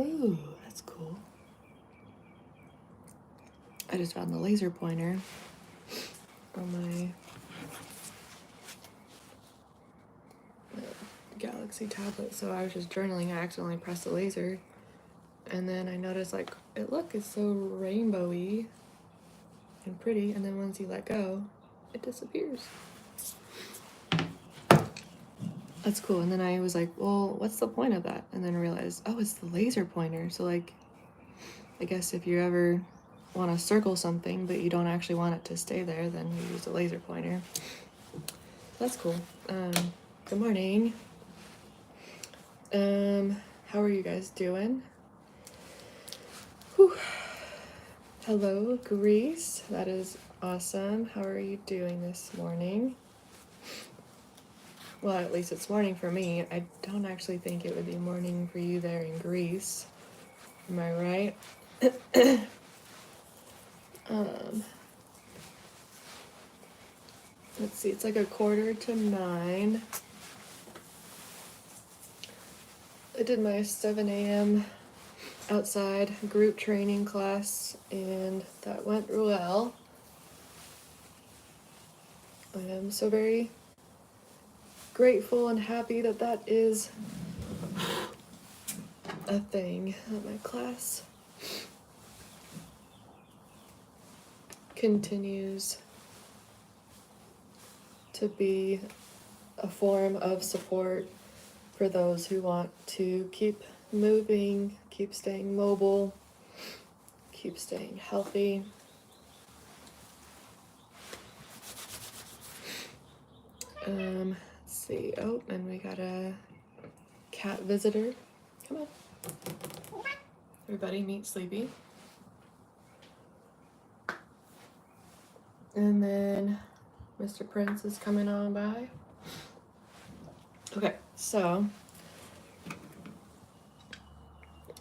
Oh, that's cool. I just found the laser pointer on my Galaxy tablet, so I was just journaling. I accidentally pressed the laser, and then I noticed, like, it's so rainbowy and pretty, and then once you let go, it disappears. That's cool. And then I was like, well, what's the point of that? And then I realized, oh, it's the laser pointer. So, like, I guess if you ever want to circle something but you don't actually want it to stay there, then you use a laser pointer. That's cool. Good morning. How are you guys doing? Whew. Hello, Greece. That is awesome. How are you doing this morning? Well, at least it's morning for me. I don't actually think it would be morning for you there in Greece. Am I right? Let's see, it's like 8:45. I did my 7 a.m. outside group training class, and that went well. I am so very grateful and happy that that is a thing, that my class continues to be a form of support for those who want to keep moving, keep staying mobile, keep staying healthy. Let's see. Oh, and we got a cat visitor. Come on. Everybody meet Sleepy. And then Mr. Prince is coming on by. Okay, so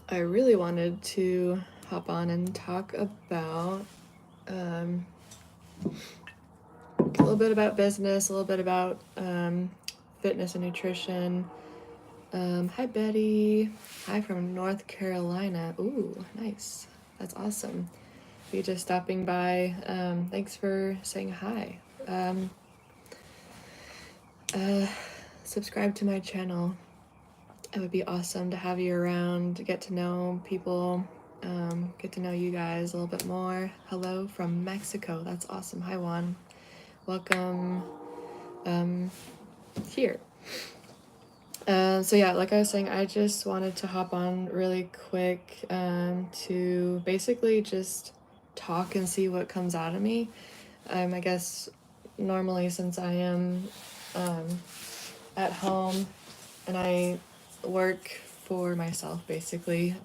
I really wanted to hop on and talk about a little bit about business, a little bit about fitness and nutrition. Hi, Betty. Hi from North Carolina. Ooh, nice. That's awesome. If you're just stopping by, thanks for saying hi. Subscribe to my channel. It would be awesome to have you around, to get to know people, get to know you guys a little bit more. Hello from Mexico. That's awesome. Hi, Juan. Welcome here. So yeah, like I was saying, I just wanted to hop on really quick to basically just talk and see what comes out of me. I guess normally, since I am at home and I work for myself basically,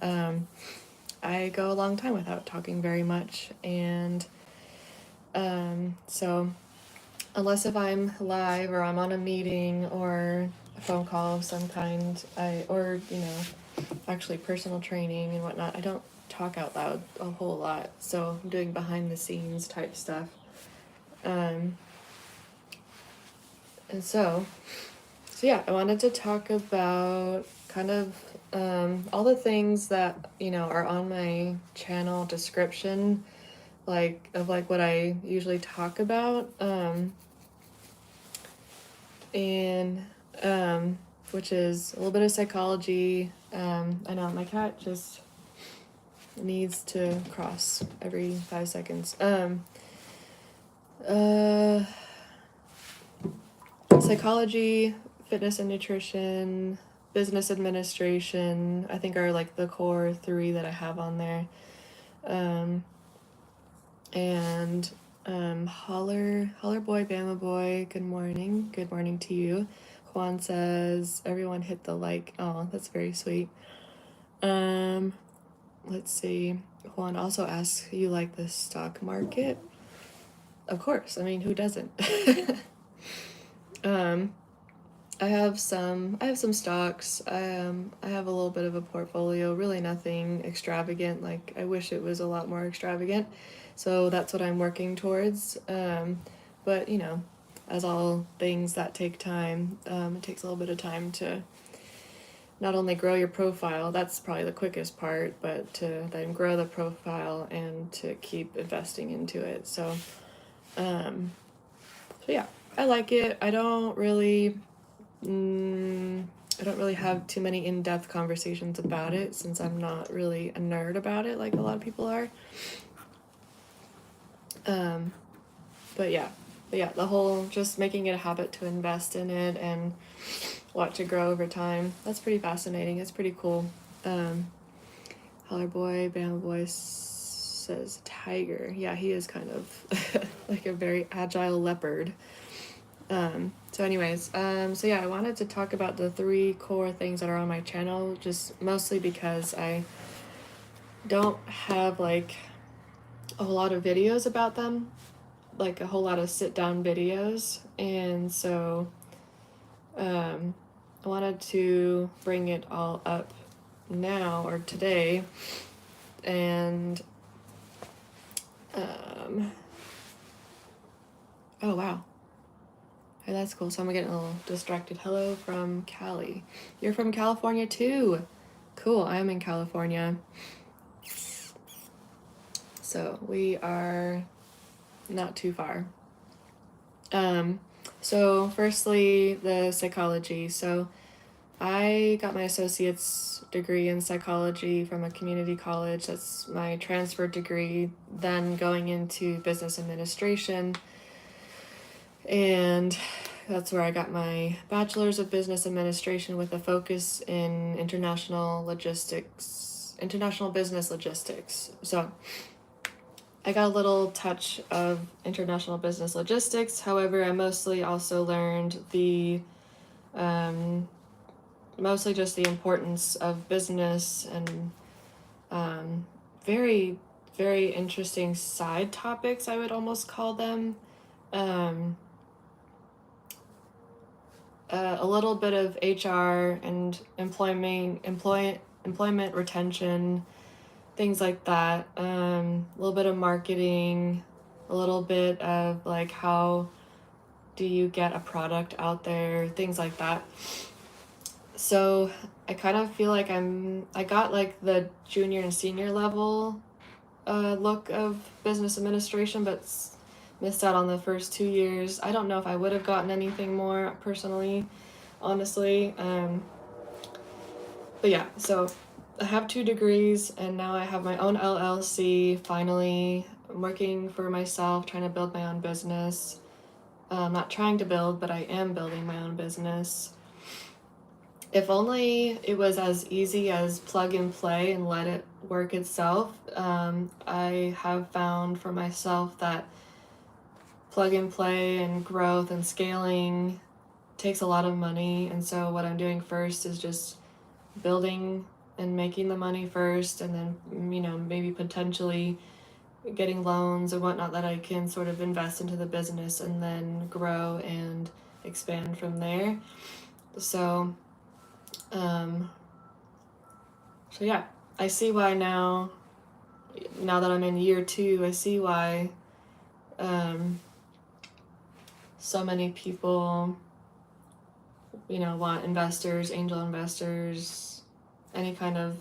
I go a long time without talking very much, and so unless if I'm live or I'm on a meeting or a phone call of some kind, or actually personal training and whatnot, I don't talk out loud a whole lot. So I'm doing behind the scenes type stuff. And so yeah, I wanted to talk about kind of all the things that are on my channel description, like what I usually talk about, and which is a little bit of psychology. I know my cat just needs to cross every 5 seconds. Psychology, fitness and nutrition, business administration, I think are like the core 3 that I have on there. And Holler Boy, Bama Boy, good morning. Good morning to you. Juan says, everyone hit the like. Oh, that's very sweet. Let's see. Juan also asks, you like the stock market? Of course. I mean, who doesn't? I have some stocks. I have a little bit of a portfolio, really nothing extravagant. Like, I wish it was a lot more extravagant. So that's what I'm working towards. But you know, as all things that take time, it takes a little bit of time to not only grow your profile, that's probably the quickest part, but to then grow the profile and to keep investing into it. So yeah, I like it. I don't really have too many in-depth conversations about it since I'm not really a nerd about it like a lot of people are. But yeah, the whole just making it a habit to invest in it and watch it grow over time. That's pretty fascinating. It's pretty cool. Holler Boy, Bama Boy says tiger. Yeah, he is kind of like a very agile leopard. So anyways, so yeah, I wanted to talk about the 3 core things that are on my channel, just mostly because I don't have like a whole lot of videos about them, like a whole lot of sit down videos, and so I wanted to bring it all up now or today, and oh wow. Hey, that's cool. So I'm getting a little distracted. Hello from Cali. You're from California too. Cool. I'm in California. So we are not too far. So firstly, the psychology. So I got my associate's degree in psychology from a community college. That's my transfer degree. Then going into business administration. And that's where I got my bachelor's of business administration with a focus in international business logistics. So I got a little touch of international business logistics. However, I mostly also learned mostly just the importance of business and very, very interesting side topics, I would almost call them. A little bit of HR and employment retention, things like that. A little bit of marketing, a little bit of like how do you get a product out there, things like that. So I kind of feel like I got like the junior and senior level look of business administration, but missed out on the first 2 years. I don't know if I would have gotten anything more personally, honestly. But yeah, so I have 2 degrees and now I have my own LLC. Finally, I'm working for myself, trying to build my own business. I'm not trying to build, but I am building my own business. If only it was as easy as plug and play and let it work itself. I have found for myself that plug and play and growth and scaling takes a lot of money, and so what I'm doing first is just building and making the money first, and then, you know, maybe potentially getting loans and whatnot that I can sort of invest into the business and then grow and expand from there. So yeah, I see why now that I'm in year 2, I see why so many people, you know, want investors, angel investors, any kind of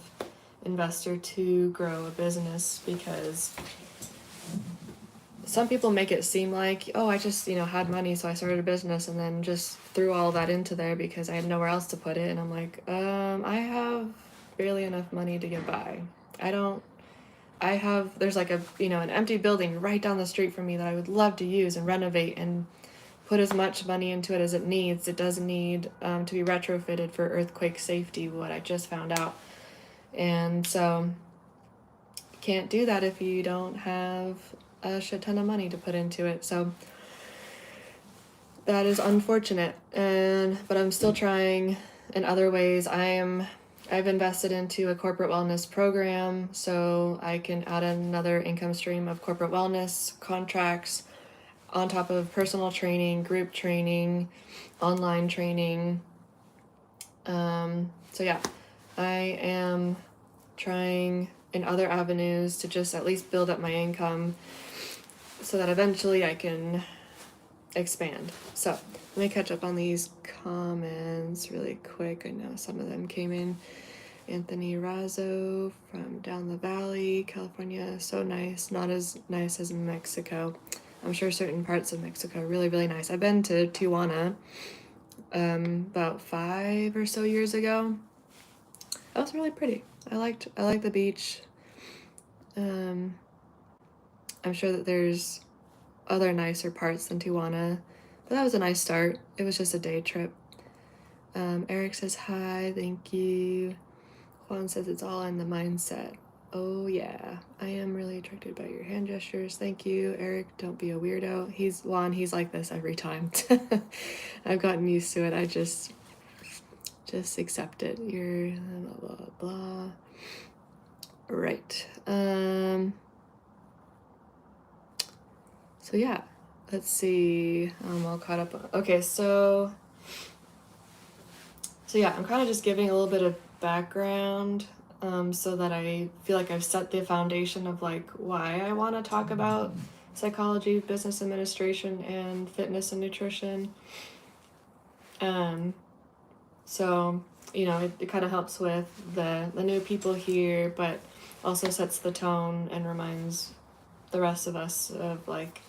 investor to grow a business, because some people make it seem like, oh, I just, you know, had money, so I started a business and then just threw all that into there because I had nowhere else to put it. And I'm like, I have barely enough money to get by. There's like a, you know, an empty building right down the street from me that I would love to use and renovate and put as much money into it as it needs. It does need to be retrofitted for earthquake safety, what I just found out. And so you can't do that if you don't have a shit ton of money to put into it. So that is unfortunate. But I'm still trying in other ways. I've invested into a corporate wellness program so I can add another income stream of corporate wellness contracts on top of personal training, group training, online training. So yeah, I am trying in other avenues to just at least build up my income so that eventually I can expand. So let me catch up on these comments really quick. I know some of them came in. Anthony Razzo from down the valley, California, so nice. Not as nice as Mexico. I'm sure certain parts of Mexico are really, really nice. I've been to Tijuana about 5 or so years ago. That was really pretty. I liked the beach. I'm sure that there's other nicer parts than Tijuana, but that was a nice start. It was just a day trip. Eric says hi, thank you. Juan says it's all in the mindset. Oh yeah, I am really attracted by your hand gestures. Thank you, Eric. Don't be a weirdo. He's like this every time. I've gotten used to it. I just accept it. You're blah blah blah. Right. So yeah, let's see. I'm all caught up. Okay, so yeah, I'm kind of just giving a little bit of background so that I feel like I've set the foundation of like why I want to talk about psychology, business administration, and fitness and nutrition. So it kind of helps with the new people here, but also sets the tone and reminds the rest of us of like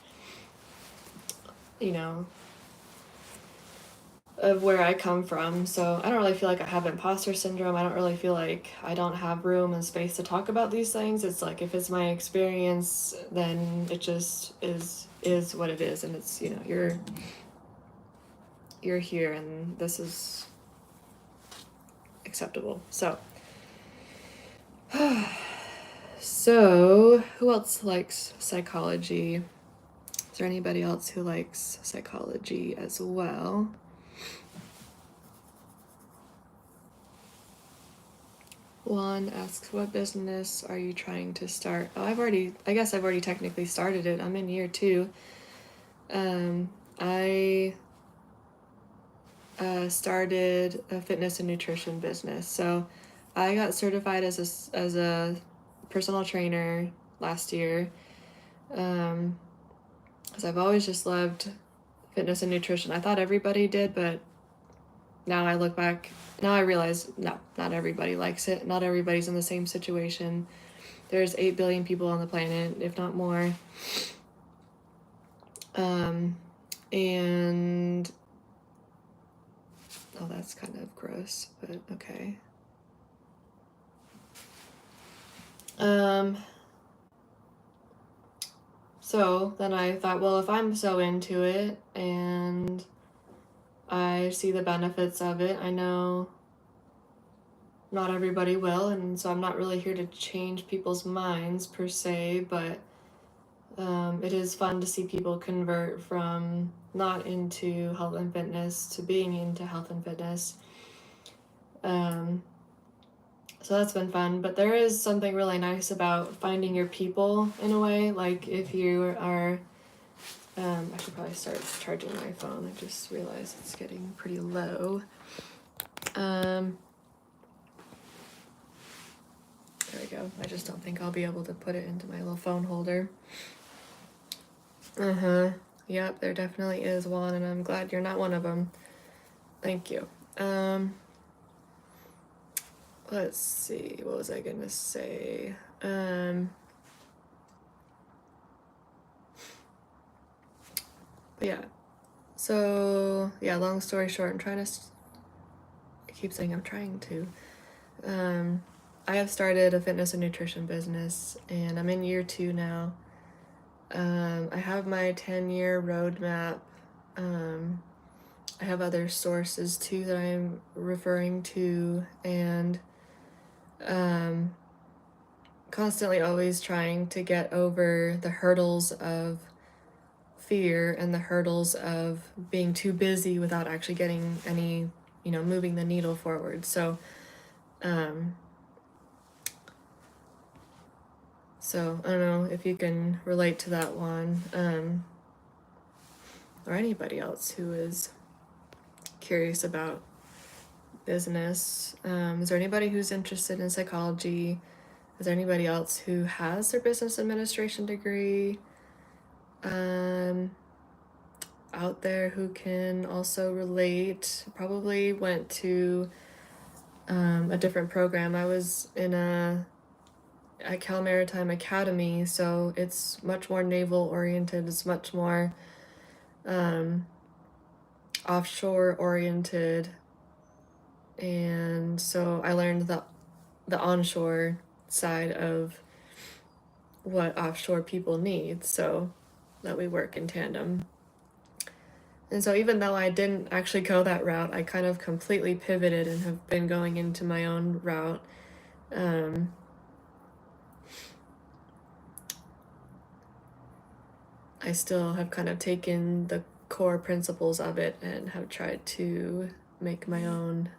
of where I come from. So I don't really feel like I have imposter syndrome. I don't really feel like I don't have room and space to talk about these things. It's like if it's my experience, then it just is what it is, and it's you're here and this is acceptable. So so who else likes psychology? Is there anybody else who likes psychology as well? Juan asks, what business are you trying to start? Oh, I guess I've already technically started it. I'm in year 2. I started a fitness and nutrition business. So I got certified as a personal trainer last year. Because I've always just loved fitness and nutrition. I thought everybody did, but now I look back, now I realize, no, not everybody likes it. Not everybody's in the same situation. There's 8 billion people on the planet, if not more. And oh, that's kind of gross, but okay. So then I thought, well, if I'm so into it and I see the benefits of it, I know not everybody will, and so I'm not really here to change people's minds per se, but it is fun to see people convert from not into health and fitness to being into health and fitness. So that's been fun, but there is something really nice about finding your people in a way. Like if you are, I should probably start charging my phone. I just realized it's getting pretty low. There we go. I just don't think I'll be able to put it into my little phone holder. Yep, there definitely is one, and I'm glad you're not one of them. Thank you. Let's see, what was I gonna say? But yeah, so yeah, long story short, I'm trying to, I keep saying I'm trying to. I have started a fitness and nutrition business, and I'm in year 2 now. I have my 10-year roadmap. I have other sources too that I'm referring to, and constantly always trying to get over the hurdles of fear and the hurdles of being too busy without actually getting any, moving the needle forward. So I don't know if you can relate to that one, or anybody else who is curious about business. Is there anybody who's interested in psychology? Is there anybody else who has their business administration degree out there who can also relate? Probably went to a different program. I was at Cal Maritime Academy, so it's much more naval oriented. It's much more offshore oriented, and so I learned the onshore side of what offshore people need, so that we work in tandem. And so even though I didn't actually go that route, I kind of completely pivoted and have been going into my own route. I still have kind of taken the core principles of it and have tried to make my own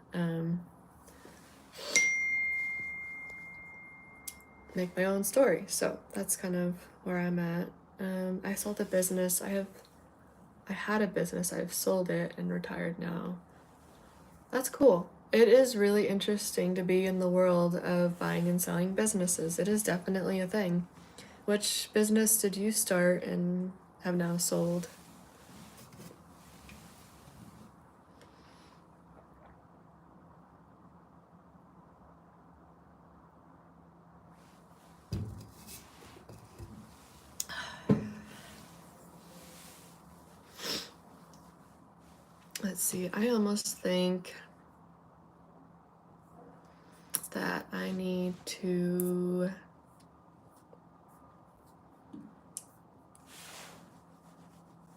story. So that's kind of where I'm at. I sold a business. I had a business. I've sold it and retired now. That's cool. It is really interesting to be in the world of buying and selling businesses. It is definitely a thing. Which business did you start and have now sold? Let's see, I almost think that I need to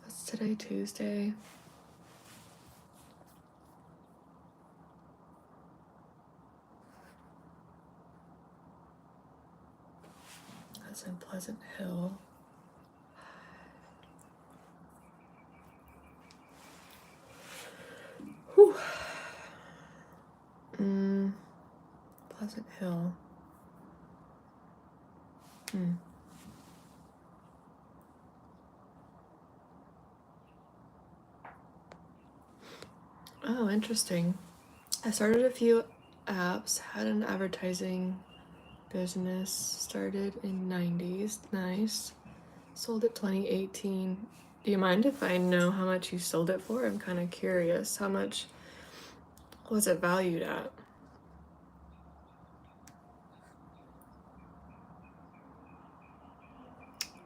what's today, Tuesday? That's in Pleasant Hill. Whew. Pleasant Hill. Oh, interesting. I started a few apps, had an advertising business, started in 90s, nice. Sold it 2018. Do you mind if I know how much you sold it for? I'm kind of curious. How much was it valued at?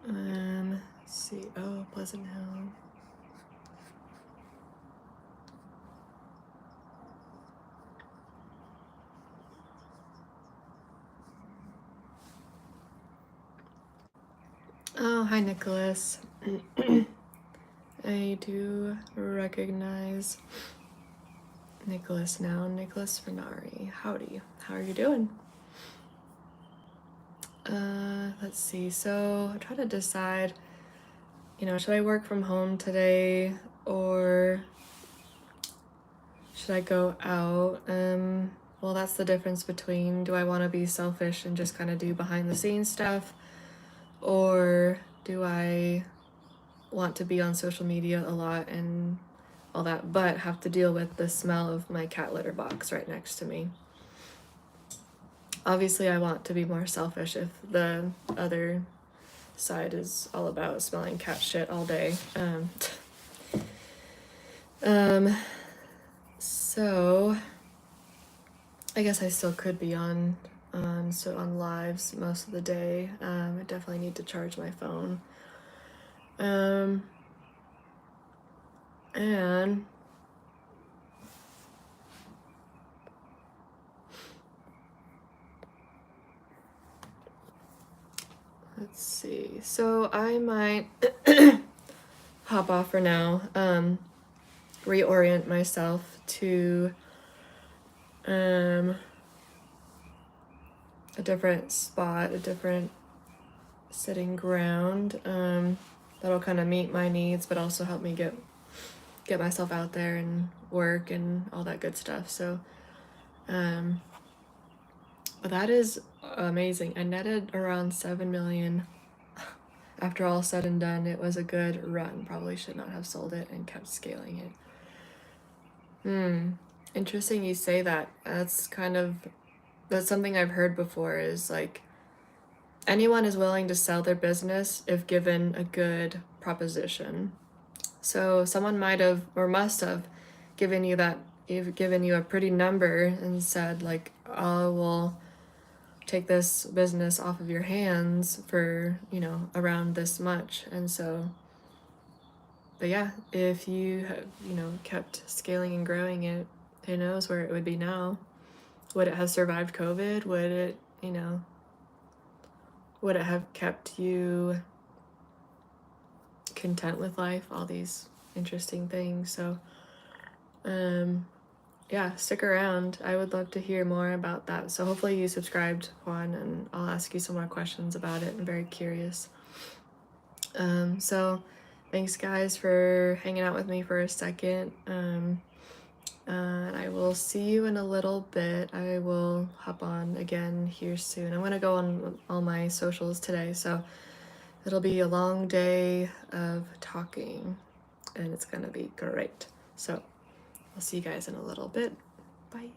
Let's see. Oh, Pleasant Hill. Oh, hi, Nicholas. I do recognize Nicholas now. Nicholas Renari. Howdy. How are you doing? Let's see. So I try to decide, should I work from home today or should I go out? Well, that's the difference between, do I want to be selfish and just kind of do behind the scenes stuff, or do I want to be on social media a lot and all that, but have to deal with the smell of my cat litter box right next to me? Obviously, I want to be more selfish if the other side is all about smelling cat shit all day. So I guess I still could be on lives most of the day. I definitely need to charge my phone. And let's see. So I might hop off for now. Reorient myself to a a different spot, a different sitting ground, that'll kind of meet my needs, but also help me get myself out there and work and all that good stuff. So, but that is amazing. I netted around 7 million. After all said and done, it was a good run. Probably should not have sold it and kept scaling it. Interesting you say that. That's something I've heard before, is like anyone is willing to sell their business if given a good proposition. So someone might have or must have given you a pretty number and said like, oh, well, take this business off of your hands for, around this much. And so, but yeah, if you have, kept scaling and growing it, who knows where it would be now? Would it have survived COVID? Would it, would it have kept you content with life? All these interesting things. So, yeah, stick around. I would love to hear more about that. So hopefully you subscribed, Juan, and I'll ask you some more questions about it. I'm very curious. So thanks guys for hanging out with me for a second. I will see you in a little bit. I will hop on again here soon. I'm gonna go on all my socials today, so it'll be a long day of talking and it's gonna be great. So I'll see you guys in a little bit. Bye.